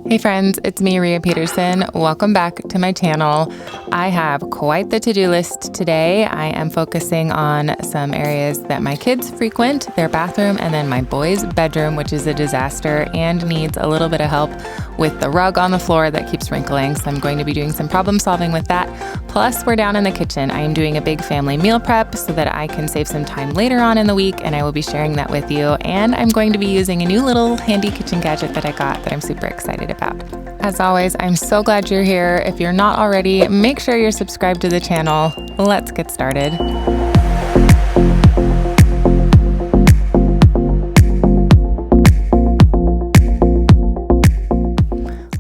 Hey friends, it's me, Rhea Peterson. Welcome back to my channel. I have quite the to-do list today. I am focusing on some areas that my kids frequent, their bathroom, and then my boys' bedroom, which is a disaster and needs a little bit of help with the rug on the floor that keeps wrinkling. So I'm going to be doing some problem solving with that. Plus, we're down in the kitchen. I am doing a big family meal prep so that I can save some time later on in the week, and I will be sharing that with you. And I'm going to be using a new little handy kitchen gadget that I got that I'm super excited about. As always, I'm so glad you're here. If you're not already, make sure you're subscribed to the channel. Let's get started.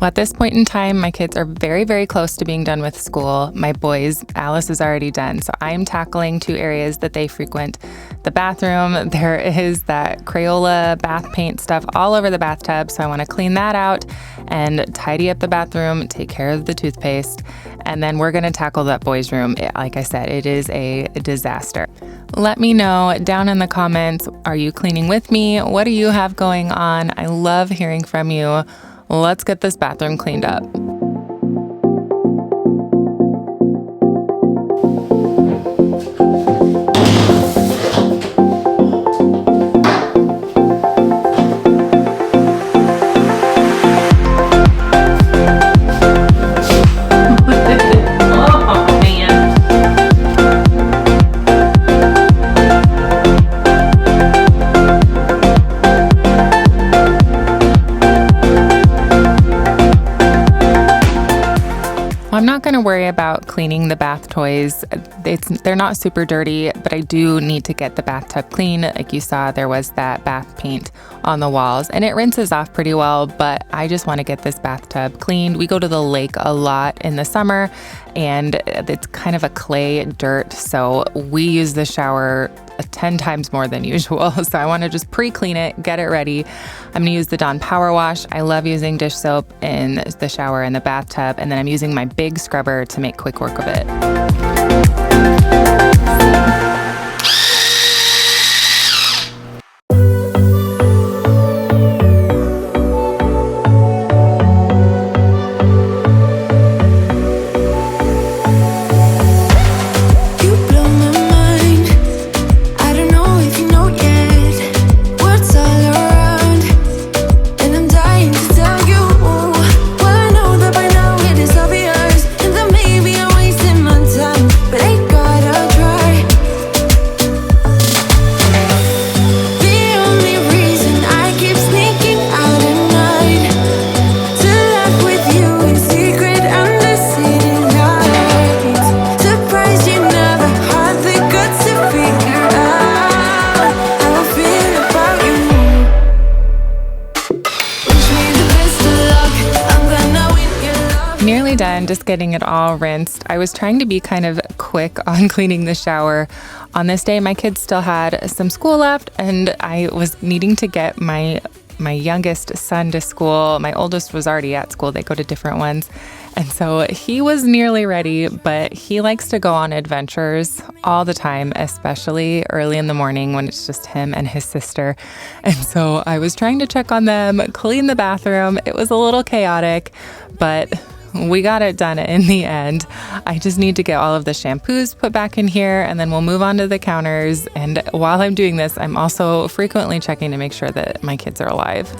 Well, at this point in time, my kids are very, very close to being done with school. My boys, Alice is already done. So I'm tackling two areas that they frequent. The bathroom, there is that Crayola bath paint stuff all over the bathtub. So I want to clean that out and tidy up the bathroom, take care of the toothpaste. And then we're going to tackle that boys' room. Like I said, it is a disaster. Let me know down in the comments, are you cleaning with me? What do you have going on? I love hearing from you. Let's get this bathroom cleaned up. I'm not going to worry about cleaning the bath toys. They're not super dirty, but I do need to get the bathtub clean. Like you saw, there was that bath paint on the walls and it rinses off pretty well, but I just want to get this bathtub cleaned. We go to the lake a lot in the summer and it's kind of a clay dirt, so we use the shower 10 times more than usual. So I want to just pre-clean it, get it ready. I'm going to use the Dawn Power Wash. I love using dish soap in the shower and the bathtub, and then I'm using my big scrubber to make quick work of it. Nearly done, just getting it all rinsed. I was trying to be kind of quick on cleaning the shower. On this day, my kids still had some school left and I was needing to get my youngest son to school. My oldest was already at school. They go to different ones. And so he was nearly ready, but he likes to go on adventures all the time, especially early in the morning when it's just him and his sister. And so I was trying to check on them, clean the bathroom. It was a little chaotic, but we got it done in the end. I just need to get all of the shampoos put back in here and then we'll move on to the counters. And while I'm doing this, I'm also frequently checking to make sure that my kids are alive.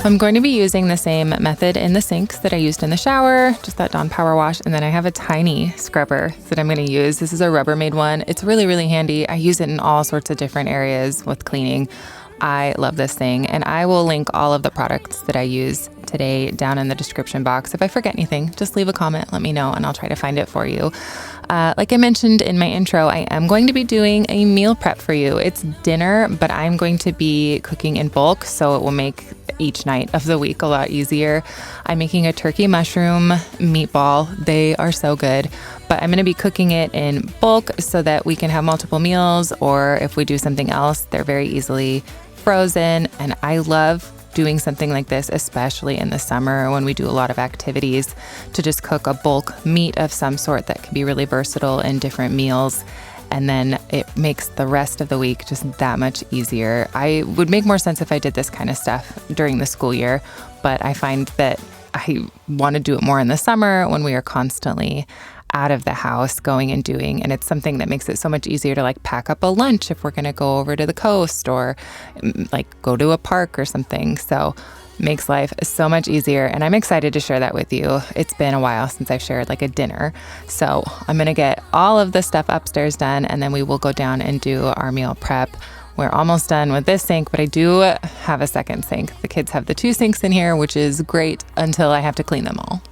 I'm going to be using the same method in the sinks that I used in the shower, just that Dawn Power Wash, and then I have a tiny scrubber that I'm going to use. This is a Rubbermaid one. It's really, really handy. I use it in all sorts of different areas with cleaning. I love this thing, and I will link all of the products that I use today down in the description box. If I forget anything, just leave a comment, let me know, and I'll try to find it for you. Like I mentioned in my intro, I am going to be doing a meal prep for you. It's dinner, but I'm going to be cooking in bulk, so it will make each night of the week a lot easier. I'm making a turkey mushroom meatball. They are so good, but I'm going to be cooking it in bulk so that we can have multiple meals, or if we do something else, they're very easily frozen. And I love doing something like this, especially in the summer when we do a lot of activities, to just cook a bulk meat of some sort that can be really versatile in different meals. And then it makes the rest of the week just that much easier. I would make more sense if I did this kind of stuff during the school year, but I find that I want to do it more in the summer when we are constantly out of the house going and doing, and it's something that makes it so much easier to like pack up a lunch if we're going to go over to the coast or like go to a park or something. So makes life so much easier, and I'm excited to share that with you. It's been a while since I've shared like a dinner, so I'm going to get all of the stuff upstairs done, and then we will go down and do our meal prep. We're almost done with this sink, but I do have a second sink. The kids have the 2 sinks in here, which is great until I have to clean them all.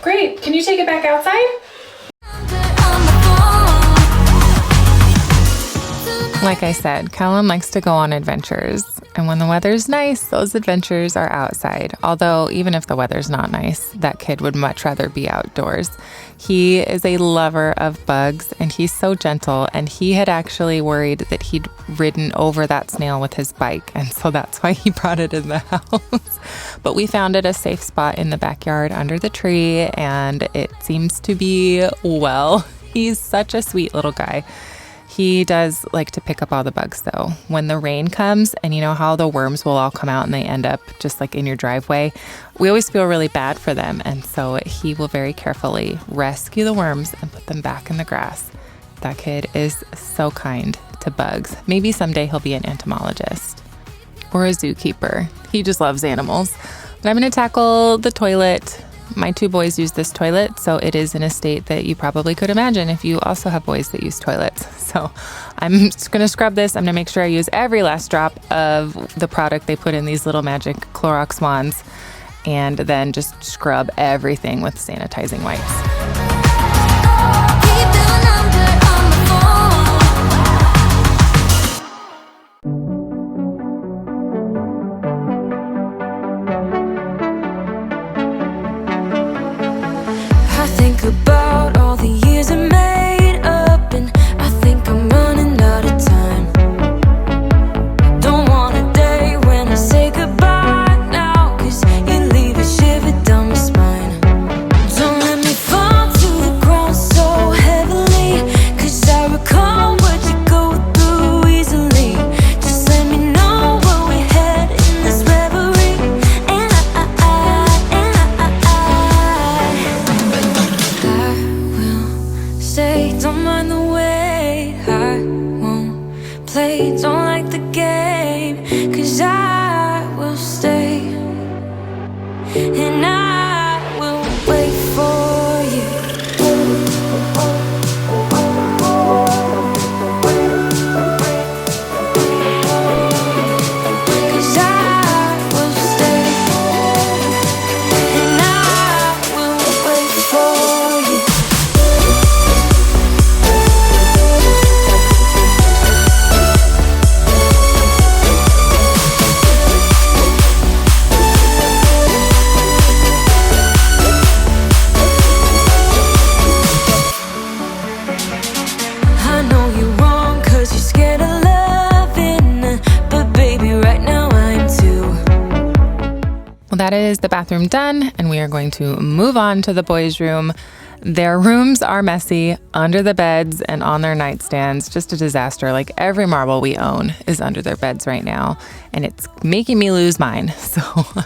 Great. Can you take it back outside? Like I said, Callum likes to go on adventures, and when the weather's nice, those adventures are outside. Although even if the weather's not nice, that kid would much rather be outdoors. He is a lover of bugs, and he's so gentle, and he had actually worried that he'd ridden over that snail with his bike, and so that's why he brought it in the house. But we found it a safe spot in the backyard under the tree, and it seems to be well. He's such a sweet little guy. He does like to pick up all the bugs though. When the rain comes, and you know how the worms will all come out and they end up just like in your driveway, we always feel really bad for them. And so he will very carefully rescue the worms and put them back in the grass. That kid is so kind to bugs. Maybe someday he'll be an entomologist or a zookeeper. He just loves animals. But I'm going to tackle the toilet. My 2 boys use this toilet, so it is in a state that you probably could imagine if you also have boys that use toilets. So I'm just going to scrub this. I'm going to make sure I use every last drop of the product they put in these little magic Clorox wands, and then just scrub everything with sanitizing wipes. About all the years I made up, and I think I'm running out of time. Don't want a day when I say goodbye now, 'cause you leave a shiver down my spine. Don't let me fall to the ground so heavily, 'cause I recall what you go through easily. Just let me know where we head in this reverie, and I stay, don't mind the way. I won't play, don't like the game, 'cause I will stay, and I will wait for you. 'Cause I will stay, and I will wait for you. that is the bathroom done, and we are going to move on to the boys' room. Their rooms are messy, under the beds and on their nightstands, just a disaster. Like every marble we own is under their beds right now, and it's making me lose mine. So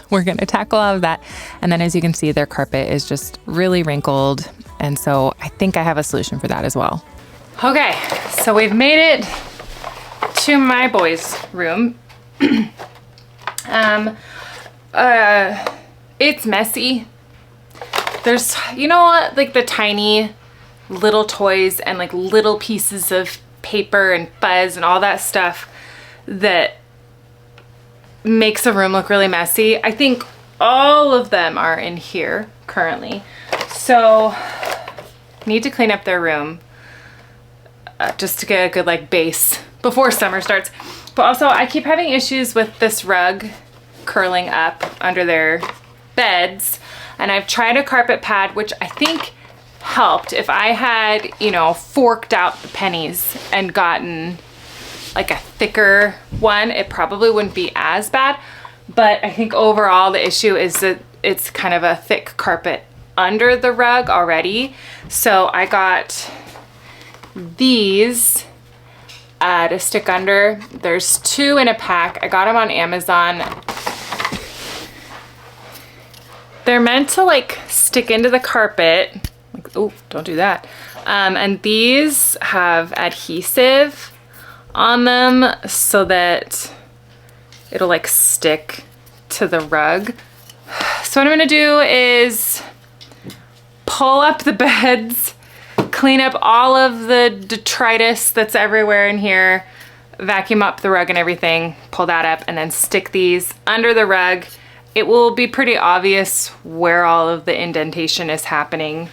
we're gonna tackle all of that. And then as you can see, their carpet is just really wrinkled. And so I think I have a solution for that as well. Okay, so we've made it to my boys' room. It's messy. There's, you know what, like the tiny little toys and like little pieces of paper and fuzz and all that stuff that makes a room look really messy. I think all of them are in here currently. So need to clean up their room just to get a good like base before summer starts. But also I keep having issues with this rug curling up under their beds. And I've tried a carpet pad, which I think helped. If I had, you know, forked out the pennies and gotten like a thicker one, it probably wouldn't be as bad. But I think overall the issue is that it's kind of a thick carpet under the rug already. So I got these to stick under. There's 2 in a pack. I got them on Amazon. They're meant to like stick into the carpet. Like, oh, don't do that. And these have adhesive on them so that it'll like stick to the rug. So what I'm gonna do is pull up the beds, clean up all of the detritus that's everywhere in here, vacuum up the rug and everything, pull that up, and then stick these under the rug. It will be pretty obvious where all of the indentation is happening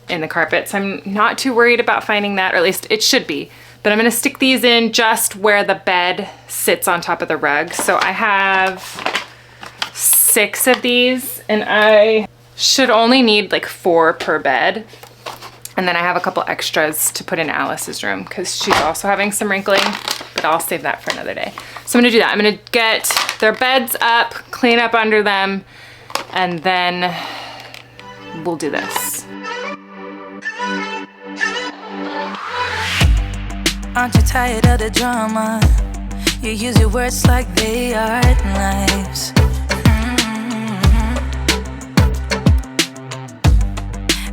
in the carpet. So I'm not too worried about finding that, or at least it should be. But I'm gonna stick these in just where the bed sits on top of the rug. So I have 6 of these, and I should only need like 4 per bed. And then I have a couple extras to put in Alice's room because she's also having some wrinkling, but I'll save that for another day. So I'm gonna do that. I'm gonna get their beds up, clean up under them, and then we'll do this. Aren't you tired of the drama? You use your words like they are knives.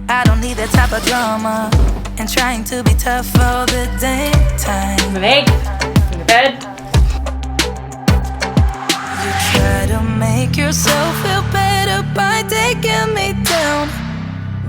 I don't need that type of drama and trying to be tough all the daytime. An egg in the bed. You try to make yourself feel better by taking me down.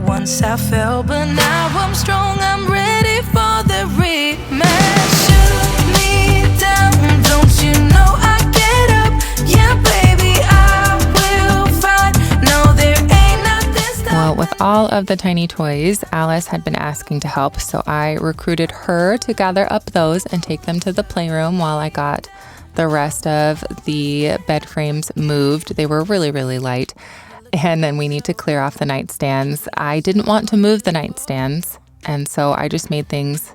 Once I fell, but now I'm strong. I'm ready for the rematch. Shoot me down, don't you know I get up? Yeah, baby, I will fight. No, there ain't nothing stopping. Well, with all of the tiny toys, Alice had been asking to help, so I recruited her to gather up those and take them to the playroom while I got the rest of the bed frames moved. They were really, really light. And then we need to clear off the nightstands. I didn't want to move the nightstands, and so I just made things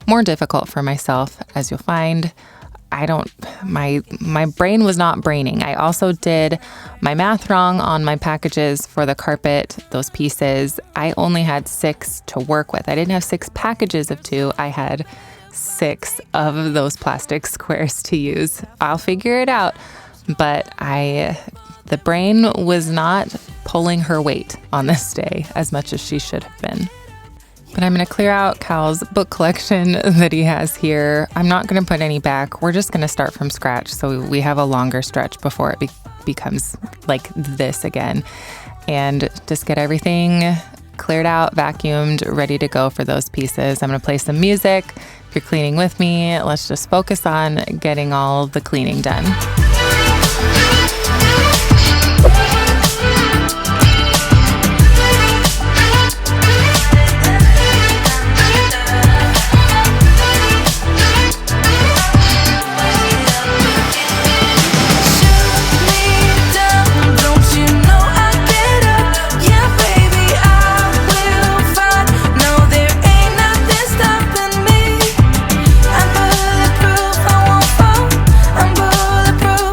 more difficult for myself. As you'll find, my brain was not braining. I also did my math wrong on my packages for the carpet, those pieces. I only had 6 to work with. I didn't have 6 packages of 2. I had 6 of those plastic squares to use. I'll figure it out, but the brain was not pulling her weight on this day as much as she should have been. But I'm going to clear out Cal's book collection that he has here. I'm not going to put any back. We're just going to start from scratch so we have a longer stretch before it becomes like this again. And just get everything cleared out, vacuumed, ready to go for those pieces. I'm going to play some music. If you're cleaning with me, let's just focus on getting all the cleaning done. I'm bulletproof,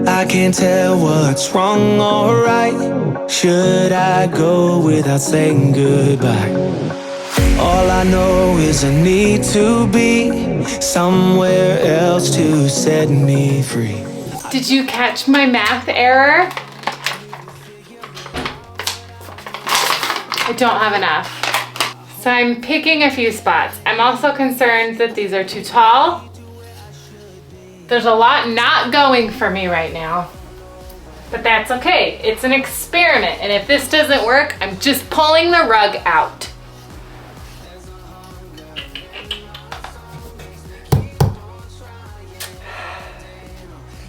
I can't tell what's wrong or right. Should I go without saying goodbye? All I know is I need to be somewhere else to set me free. Did you catch my math error? I don't have enough. So I'm picking a few spots. I'm also concerned that these are too tall. There's a lot not going for me right now. But that's okay. It's an experiment. And if this doesn't work, I'm just pulling the rug out.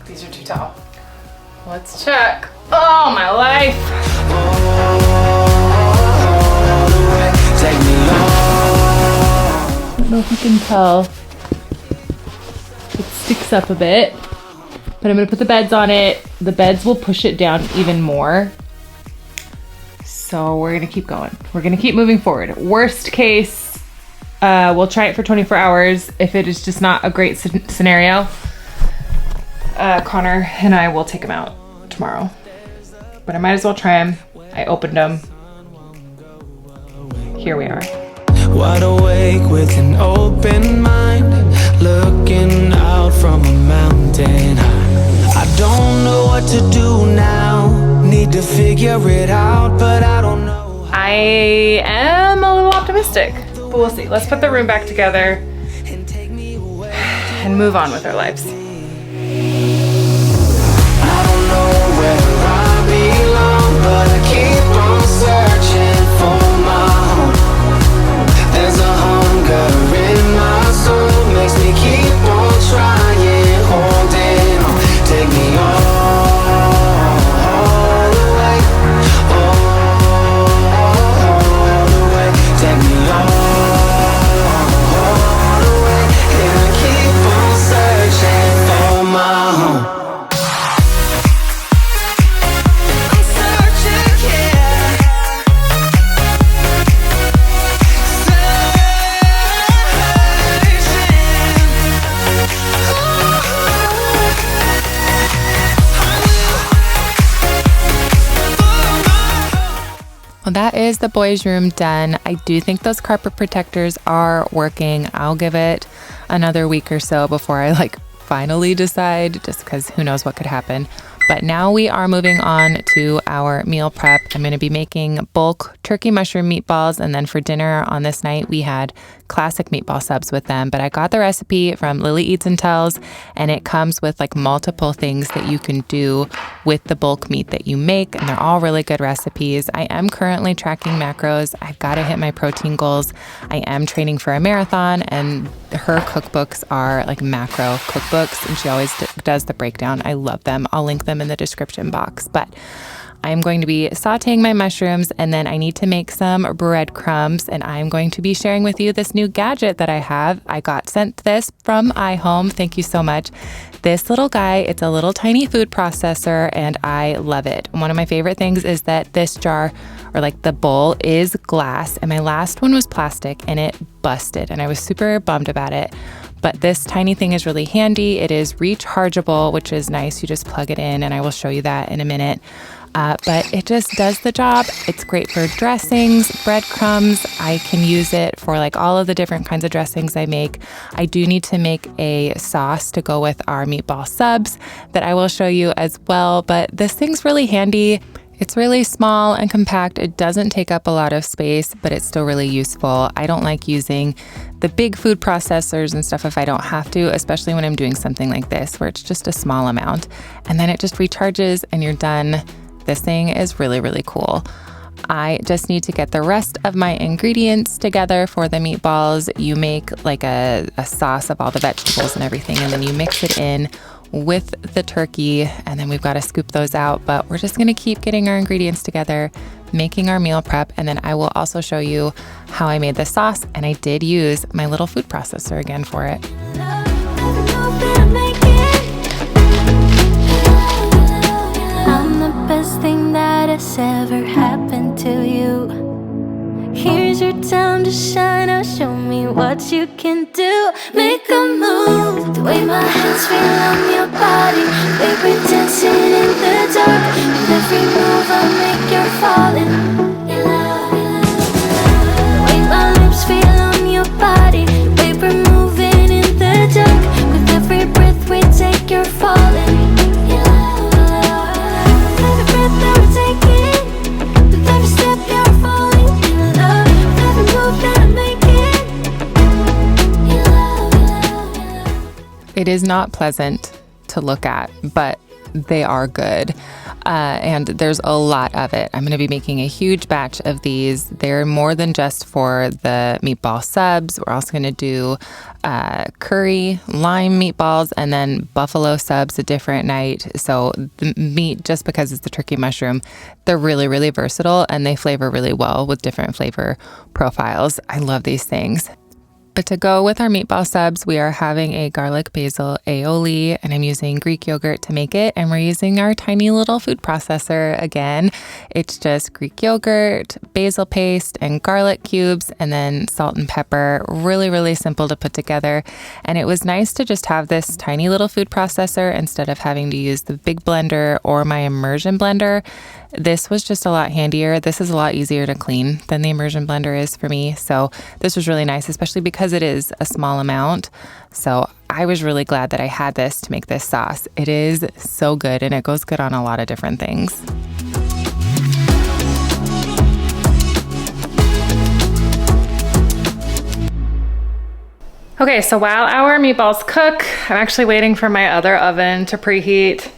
These are too tall. Let's check. Oh, my life. I don't know if you can tell. It sticks up a bit, but I'm gonna put the beds on it. The beds will push it down even more. So we're gonna keep going. We're gonna keep moving forward. Worst case, we'll try it for 24 hours. If it is just not a great scenario, Connor and I will take them out tomorrow. But I might as well try them. I opened them. Here we are. Wide awake with an open mind, looking out from a mountain high. I don't know what to do now, need to figure it out, but I don't know. I am a little optimistic, but we'll see. Let's put the room back together and move on with our lives. I don't know where I belong, but I keep on searching for my home. There's a hunger in my soul, makes me keep on trying, holding on. Take me all the way, all the way. Take me all the way, and I keep on searching for my home. I'm searching, yeah. Well, that is the boys' room done. I do think those carpet protectors are working. I'll give it another week or so before I finally decide, just because who knows what could happen. But now we are moving on to our meal prep. I'm going to be making bulk turkey mushroom meatballs, and then for dinner on this night we had classic meatball subs with them. But I got the recipe from Lily Eats and Tells, and it comes with multiple things that you can do with the bulk meat that you make, and they're all really good recipes. I am currently tracking macros. I've got to hit my protein goals. I am training for a marathon, and her cookbooks are macro cookbooks, and she always does the breakdown. I love them. I'll link them in the description box. But I'm going to be sauteing my mushrooms, and then I need to make some breadcrumbs, and I'm going to be sharing with you this new gadget that I have. I got sent this from iHom. Thank you so much. This little guy, it's a little tiny food processor, and I love it. One of my favorite things is that this jar, or the bowl, is glass, and my last one was plastic and it busted, and I was super bummed about it. But this tiny thing is really handy. It is rechargeable, which is nice. You just plug it in, and I will show you that in a minute. But it just does the job. It's great for dressings, breadcrumbs. I can use it for all of the different kinds of dressings I make. I do need to make a sauce to go with our meatball subs that I will show you as well. But this thing's really handy. It's really small and compact. It doesn't take up a lot of space, but it's still really useful. I don't like using the big food processors and stuff if I don't have to, especially when I'm doing something like this where it's just a small amount. And then it just recharges and you're done. This thing is really, really cool. I just need to get the rest of my ingredients together for the meatballs. You make a sauce of all the vegetables and everything, and then you mix it in with the turkey, and then we've got to scoop those out. But we're just going to keep getting our ingredients together, making our meal prep, and then I will also show you how I made the sauce, and I did use my little food processor again for it. I'm the best thing that has ever happened to you. Here's your time to shine. Now show me what you can do. Make a move. The way my hands feel on your body searching in the dark. With every move I make, you're falling. Your love, your love, your love. The way my lips feel on your body, the paper moving in the dark. With every breath we take, you're falling. Your love, your love, your love. With every breath that we're taking, with every step you're falling in love. With every move that I'm making, your love, your love, your love. It is not pleasant to look at, but they are good. And there's a lot of it. I'm going to be making a huge batch of these. They're more than just for the meatball subs. We're also going to do curry, lime meatballs, and then buffalo subs a different night. So the meat, just because it's the turkey mushroom, they're really, really versatile and they flavor really well with different flavor profiles. I love these things. But to go with our meatball subs, we are having a garlic basil aioli, and I'm using Greek yogurt to make it. And we're using our tiny little food processor again. It's just Greek yogurt, basil paste, and garlic cubes, and then salt and pepper. Really, really simple to put together. And it was nice to just have this tiny little food processor instead of having to use the big blender or my immersion blender. This was just a lot handier. This is a lot easier to clean than the immersion blender is for me. So this was really nice, especially because it is a small amount. So I was really glad that I had this to make this sauce. It is so good and it goes good on a lot of different things. Okay, so while our meatballs cook, I'm actually waiting for my other oven to preheat.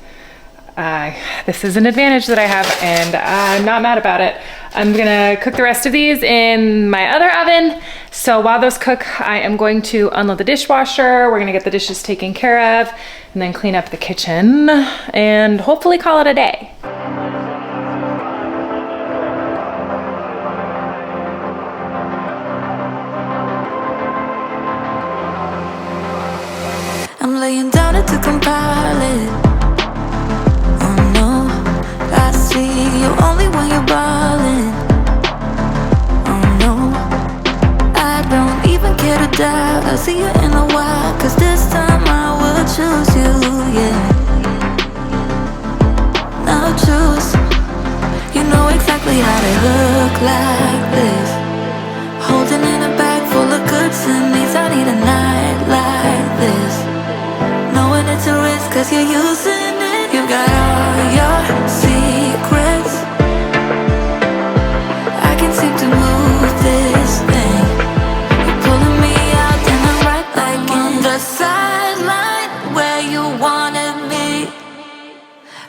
This is an advantage that I have and I'm not mad about it. I'm gonna cook the rest of these in my other oven. So while those cook, I am going to unload the dishwasher. We're gonna get the dishes taken care of and then clean up the kitchen and hopefully call it a day. I'm laying down it to compile it. Oh no, I see you only when you're ballin'. Oh no, I don't even care to doubt. I'll see you in a while, cause this time I will choose you, yeah. Now choose. You know exactly how to look like this. Holding in a bag full of goods and needs. I need a night like this. Knowing it's a risk cause you're using it. You've got all your secrets. I can seem to move this thing. You're pulling me out and I'm right back in. The sideline where you wanted me.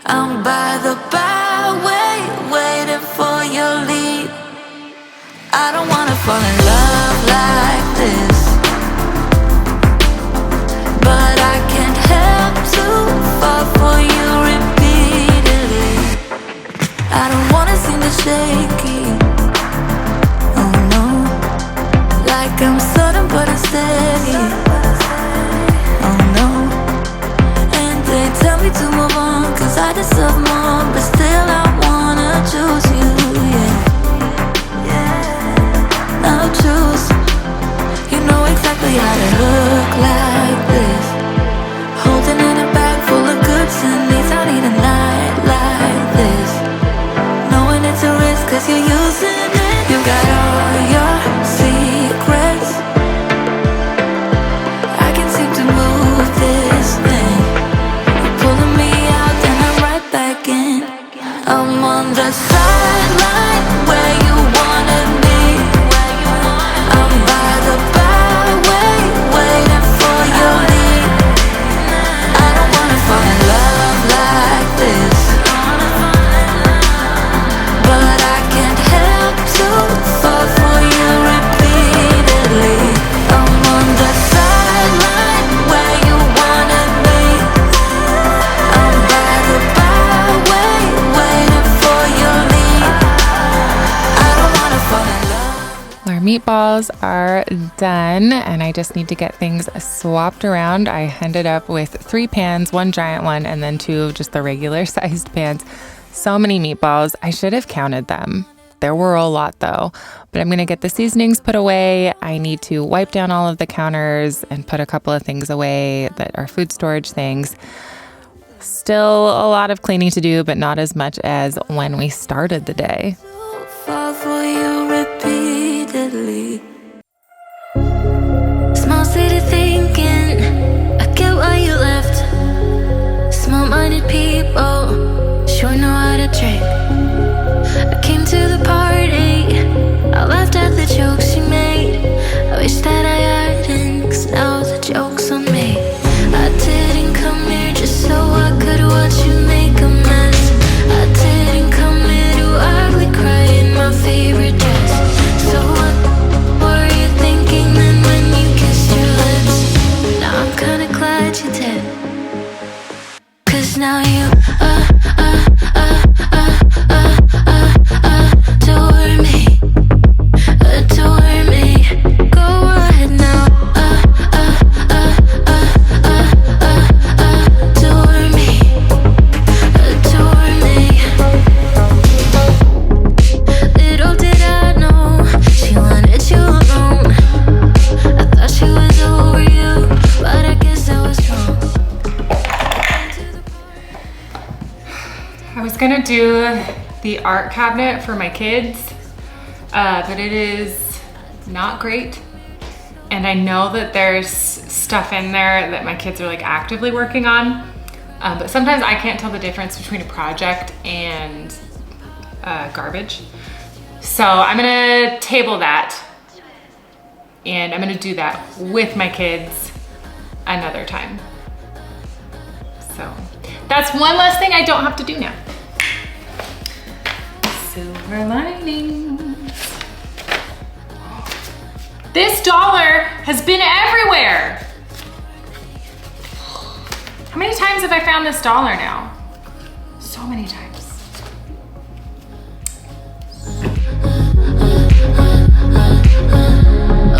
I'm by the byway waiting for your lead. I don't wanna fall in love like this, but I can't help to fall for you repeatedly. I don't wanna seem to shaky. Oh no, like I'm sudden but I'm steady. Oh no, and they tell me to move on cause I deserve more, but still I wanna choose you, yeah. Now choose. You know exactly how to look like this. Holding in a bag full of goods and needs. I need a night like this. Knowing it's a risk cause you're using it. You got all your secrets. I can seem to move this thing. You're pulling me out and I'm right back in. I'm on the sideline where you wanted me. I'm by the byway waiting for your lead. I don't wanna fall in love like this, but I can't help to fall for you repeatedly. I'm on the sideline where you wanted me. I'm by the byway waiting for your lead. I don't wanna fall in love. Our meatballs are done and I just need to get things swapped around. I ended up with 3 pans, 1 giant one, and then 2 of just the regular sized pans. So many meatballs. I should have counted them. There were a lot though, but I'm gonna get the seasonings put away. I need to wipe down all of the counters and put a couple of things away that are food storage things. Still a lot of cleaning to do, but not as much as when we started the day. Fall for you repeatedly. Small city thinking, I get why you left. Small-minded people sure know how to trick. I came to the party, I laughed at the jokes you made. I wish that I hadn't, 'cause now the joke's on me. I didn't come here just so I could watch you make a mess. I didn't come here to ugly cry in my favorite dress. So what were you thinking then when you kissed your lips? Now I'm kinda glad you did, 'cause now you adore me, adore me. Go ahead now, adore me, adore me. Little did I know she wanted you alone. I thought she was over you, but I guess I was wrong. I was gonna do the art cabinet for my kids, but it is not great. And I know that there's stuff in there that my kids are like actively working on, but sometimes I can't tell the difference between a project and garbage. So I'm gonna table that, and I'm gonna do that with my kids another time. So that's one less thing I don't have to do now. Silver linings. This dollar has been everywhere. How many times have I found this dollar now? So many times.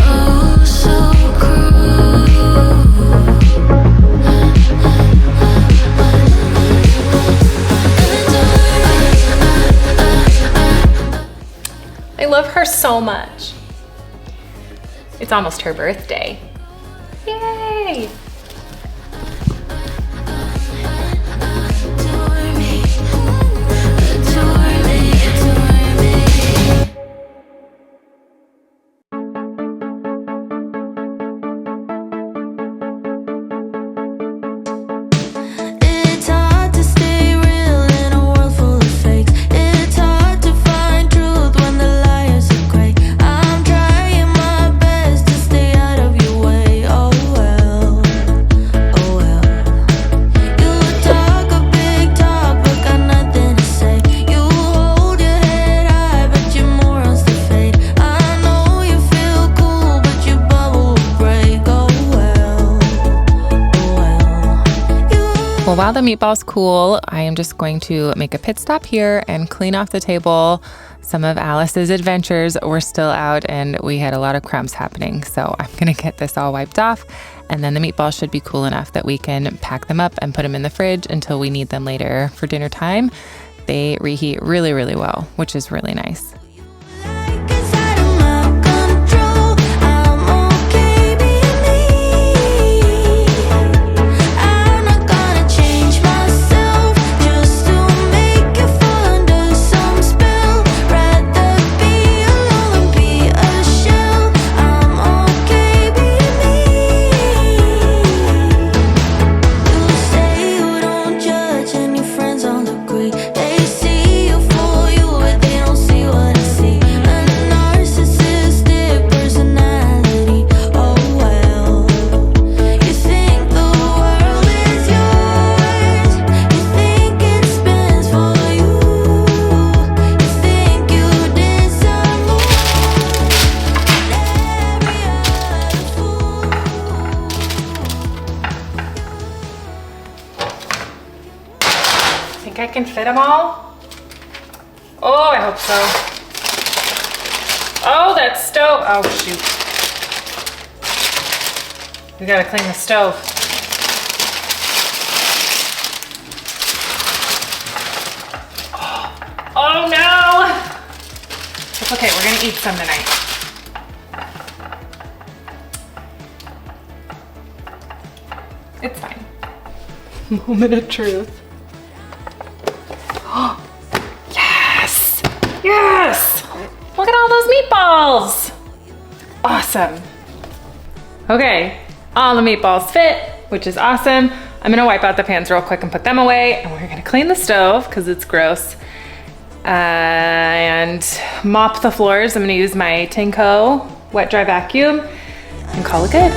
Oh, so I love her so much. It's almost her birthday. Yay! adore me, adore me, adore me. It's hard to stay real in a world full of fakes. It's hard to find truth when the liars are great. I'm trying my best to stay out of your way. Oh well, oh well. You talk a big talk, but got nothing to say. You hold your head high, but your morals to fade. I know you feel cool, but your bubble will break. Oh well, oh well. Well, while the meatballs cool, I am just going to make a pit stop here and clean off the table. Some of Alice's adventures were still out and we had a lot of crumbs happening. So I'm gonna get this all wiped off, and then the meatballs should be cool enough that we can pack them up and put them in the fridge until we need them later for dinner time. They reheat really, really well, which is really nice. Like it's out of my control. I'm okay being me. I'm not gonna change myself just to make you fall under some spell. Rather be alone than be a shell. I'm okay being me. You say you don't judge and your friends all agree. They see you for you, but they don't see what I see. A narcissistic personality. Oh well. You think the world is yours. You think it spins for you. You think you deserve more than every other fool. Think I can fit them all? Oh, I hope so. Oh, that stove. Oh, shoot. We gotta clean the stove. Oh no! It's okay, we're gonna eat some tonight. It's fine. Moment of truth. Yes! Yes! Look at all those meatballs! Awesome. Okay, all the meatballs fit, which is awesome. I'm gonna wipe out the pans real quick and put them away, and we're gonna clean the stove because it's gross. And mop the floors. I'm gonna use my Tenco wet dry vacuum and call it good.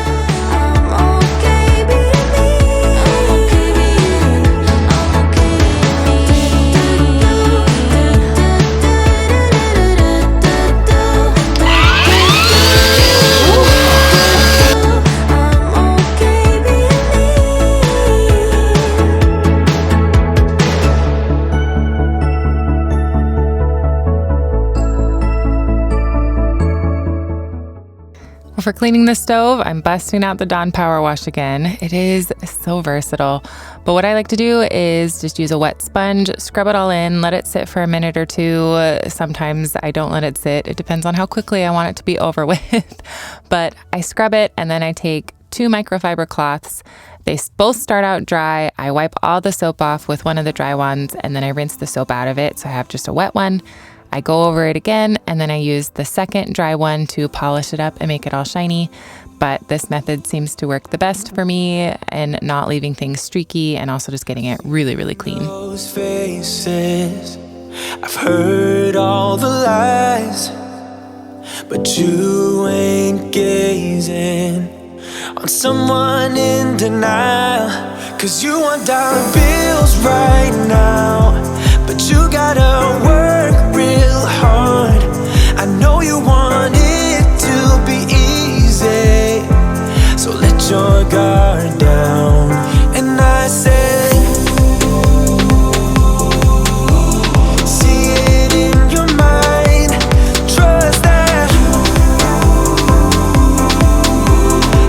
For cleaning the stove, I'm busting out the Dawn Power Wash again. It is so versatile. But what I like to do is just use a wet sponge, scrub it all in, let it sit for a minute or two. Sometimes I don't let it sit. It depends on how quickly I want it to be over with. But I scrub it and then I take 2 microfiber cloths. They both start out dry. I wipe all the soap off with one of the dry ones and then I rinse the soap out of it. So I have just a wet one. I go over it again, and then I use the second dry one to polish it up and make it all shiny. But this method seems to work the best for me and not leaving things streaky and also just getting it really, really clean. Those faces, I've heard all the lies, but you ain't gazing on someone in denial. 'Cause you want dollar bills right now, but you gotta work real hard. I know you want it to be easy, so let your guard down. And I said, see it in your mind, trust that,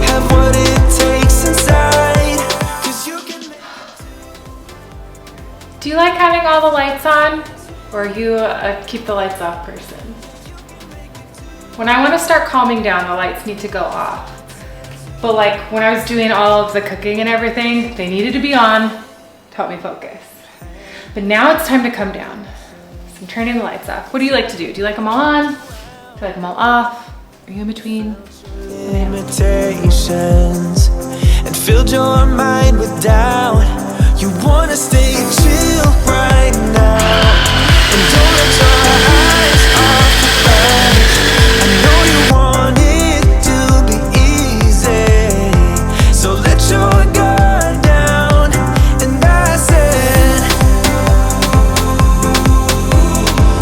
have what it takes inside, 'cause you can make. Do you like having all the lights on? Or are you a keep the lights off person? When I want to start calming down, the lights need to go off. But like when I was doing all of the cooking and everything, they needed to be on to help me focus. But now it's time to come down. So I'm turning the lights off. What do you like to do? Do you like them all on? Do you like them all off? Are you in between? Limitations and filled your mind with doubt. You wanna stay chill right now, and don't let your eyes off the prize. I know you want it to be easy, so let your guard down. And I said,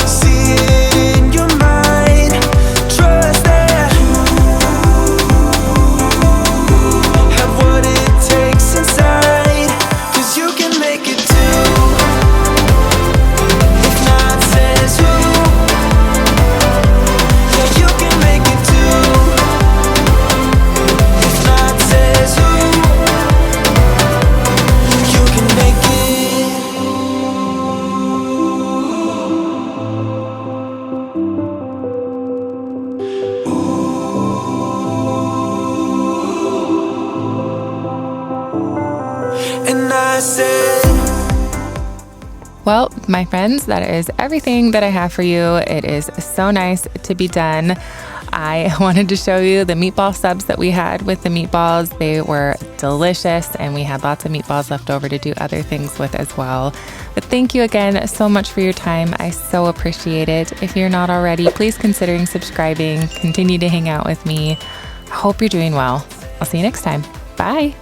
see it in your mind, trust that, have what it takes inside, 'cause you can make it too. If not, says who? Yeah, you can make it too. If not, says who? You can make it. And I said, Well, my friends, that is everything that I have for you. It is so nice to be done. I wanted to show you the meatball subs that we had with the meatballs. They were delicious and we had lots of meatballs left over to do other things with as well. But thank you again so much for your time. I so appreciate it. If you're not already, please consider subscribing. Continue to hang out with me. I hope you're doing well. I'll see you next time. Bye.